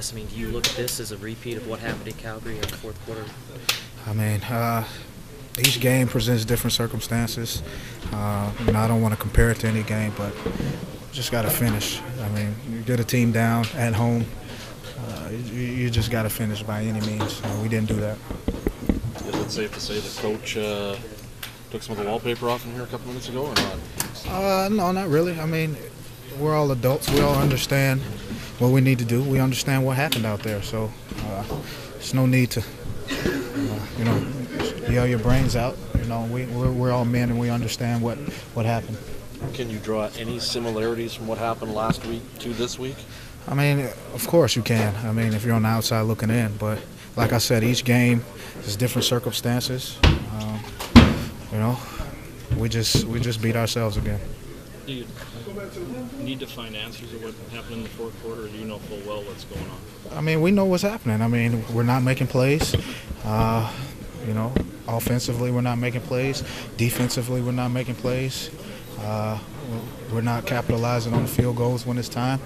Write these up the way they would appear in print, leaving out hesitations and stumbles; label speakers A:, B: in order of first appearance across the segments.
A: this? I mean, do you look at this as a repeat of what happened in Calgary in the fourth quarter?
B: I mean, each game presents different circumstances. I don't want to compare it to any game, but just got to finish. I mean, you get a team down at home, you just got to finish by any means. We didn't do that.
C: Is it safe to say the coach took some of the wallpaper off in here a couple minutes ago, or not?
B: No, not really. I mean, we're all adults. We all understand what we need to do. We understand what happened out there, so there's no need to, yell your brains out. We're all men and we understand what happened.
C: Can you draw any similarities from what happened last week to this week?
B: I mean, of course you can. I mean, if you're on the outside looking in, but like I said, each game is different circumstances. We just beat ourselves again.
D: Do you need to find answers of what happened in the fourth quarter, or do you know full well what's going on?
B: I mean, we know what's happening. I mean, we're not making plays. Offensively, we're not making plays. Defensively, we're not making plays. We're not capitalizing on the field goals when it's time.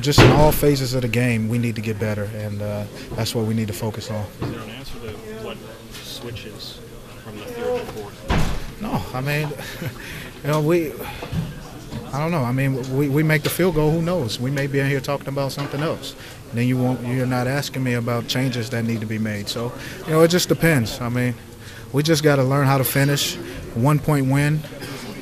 B: Just in all phases of the game, we need to get better, and that's what we need to focus on.
D: Is there an answer to what switches from the third to fourth?
B: No, I mean, I don't know. I mean, we make the field goal. Who knows? We may be in here talking about something else. And then you're not asking me about changes that need to be made. So, it just depends. I mean, we just got to learn how to finish. 1-point win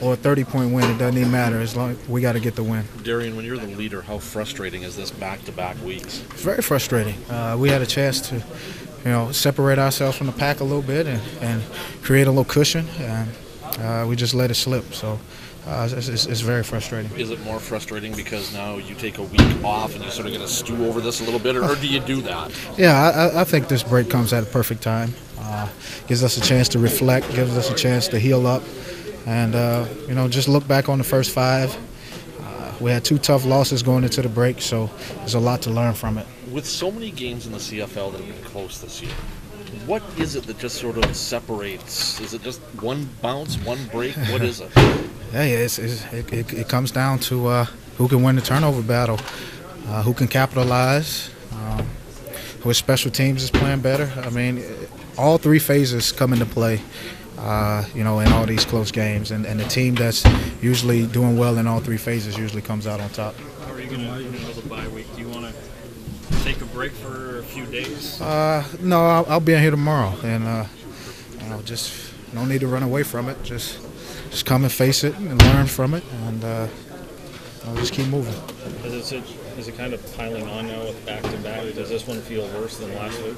B: or a 30-point win, it doesn't even matter. As long we got to get the win.
C: Darian, when you're the leader, how frustrating is this back-to-back weeks?
B: It's very frustrating. We had a chance to, separate ourselves from the pack a little bit and create a little cushion, and we just let it slip. So it's very frustrating.
C: Is it more frustrating because now you take a week off and you sort of get to stew over this a little bit, or do you do that?
B: Yeah, I think this break comes at a perfect time. Gives us a chance to reflect, gives us a chance to heal up, and just look back on the first 5. We had 2 tough losses going into the break, so there's a lot to learn from it.
C: With so many games in the CFL that have been close this year, what is it that just sort of separates? Is it just one bounce, one break? What is it?
B: Yeah, it comes down to who can win the turnover battle, who can capitalize, which special teams is playing better. I mean, all 3 phases come into play, in all these close games, and the team that's usually doing well in all 3 phases usually comes out on top.
D: How are you going to handle the bye week? Do you want to take a break for a few days?
B: No, I'll be in here tomorrow, and just no need to run away from it. Just come and face it and learn from it, and I'll just keep moving.
D: Is it kind of piling on now with back-to-back? Does this one feel worse than last week?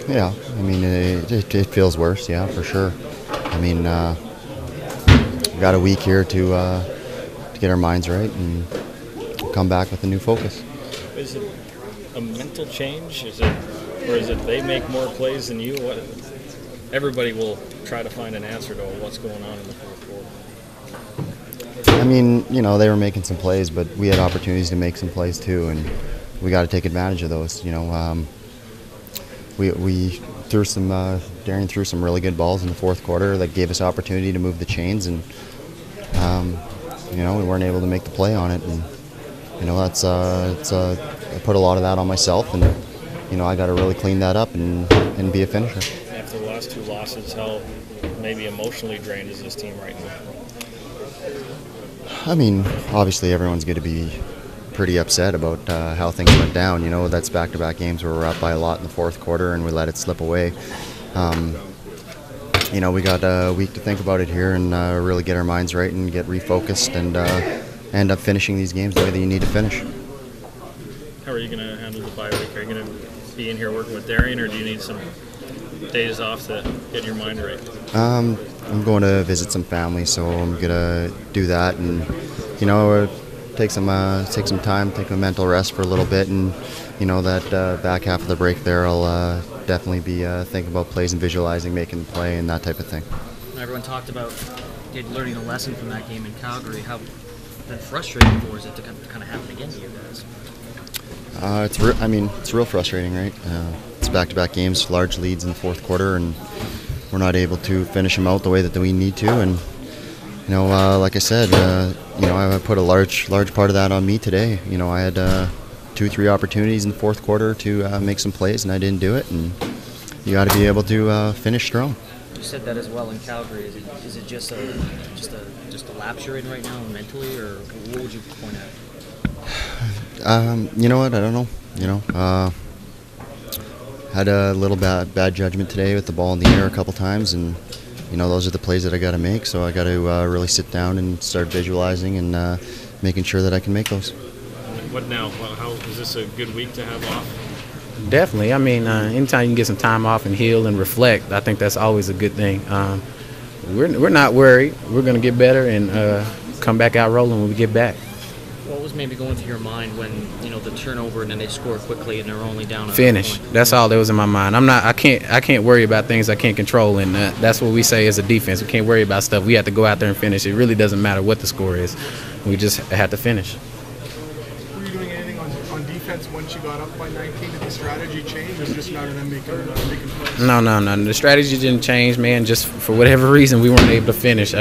E: Yeah, I mean, it feels worse, yeah, for sure. I mean, we got a week here to get our minds right and come back with a new focus.
D: Is it a mental change? Or is it they make more plays than you? Everybody will try to find an answer to what's going on in the fourth quarter.
E: I mean, they were making some plays, but we had opportunities to make some plays too, and we got to take advantage of those. We threw Darian threw some really good balls in the fourth quarter that gave us opportunity to move the chains, and we weren't able to make the play on it, and I put a lot of that on myself, and I got to really clean that up and be a finisher.
D: After the last 2 losses, how maybe emotionally drained is this team right now?
E: I mean, obviously everyone's going to be pretty upset about how things went down. That's back-to-back games where we're up by a lot in the fourth quarter and we let it slip away. We got a week to think about it here and really get our minds right and get refocused and end up finishing these games the way that you need to finish.
D: How are you going to handle the bye week? Are you going to be in here working with Darian, or do you need some days off to get your mind right?
E: I'm going to visit some family, so I'm going to do that and, take some time, take a mental rest for a little bit, and that back half of the break there, I'll definitely be thinking about plays and visualizing, making the play, and that type of thing.
A: Everyone talked about learning a lesson from that game in Calgary. How frustrating for is it to kind of happen again to you guys?
E: It's real frustrating, right? It's back-to-back games, large leads in the fourth quarter, and we're not able to finish them out the way that we need to, and like I said, I put a large part of that on me today. I had 2-3 opportunities in the fourth quarter to make some plays, and I didn't do it. And you got to be able to finish strong.
A: You said that as well in Calgary. Is it just a lapse you're in right now mentally, or what would you point at?
E: You know what? I don't know. Had a little bad judgment today with the ball in the air a couple times, and those are the plays that I got to make. So I got to really sit down and start visualizing and making sure that I can make those.
D: What now? How is this a good week to have off?
F: Definitely. I mean, anytime you can get some time off and heal and reflect, I think that's always a good thing. We're not worried. We're going to get better and come back out rolling when we get back.
A: What was maybe going through your mind when the turnover and then they score quickly and they're only down?
F: Finish. That's all that was in my mind. I can't worry about things I can't control, and that's what we say as a defense. We can't worry about stuff. We have to go out there and finish. It really doesn't matter what the score is. We just have to finish.
G: Were you doing anything on defense once you got up by 19? Did the strategy change, or was it just a matter of them making plays?
F: No. The strategy didn't change, man. Just for whatever reason, we weren't able to finish.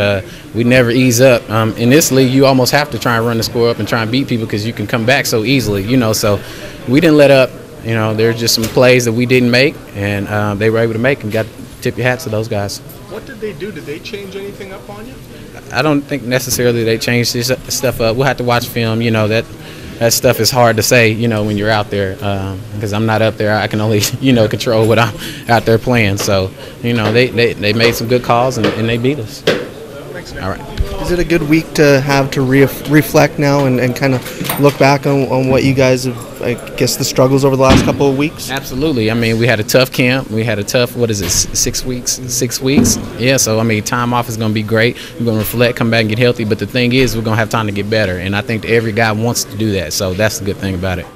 F: We never ease up. In this league, you almost have to try and run the score up and try and beat people because you can come back so easily, So we didn't let up. There's just some plays that we didn't make, and they were able to make, and got to tip your hats to those guys.
G: What did they do? Did they change anything up on you?
F: I don't think necessarily they changed this stuff up. We'll have to watch film. That stuff is hard to say, when you're out there, because I'm not up there. I can only, control what I'm out there playing. So, they made some good calls and they beat us.
G: Thanks, Nick.
F: All right.
H: Is it a good week to have to reflect now and kind of look back on what you guys have, I guess, the struggles over the last couple of weeks?
F: Absolutely. I mean, we had a tough camp. We had a tough, 6 weeks? 6 weeks? Yeah, so, time off is going to be great. We're going to reflect, come back and get healthy. But the thing is, we're going to have time to get better. And I think every guy wants to do that. So that's the good thing about it.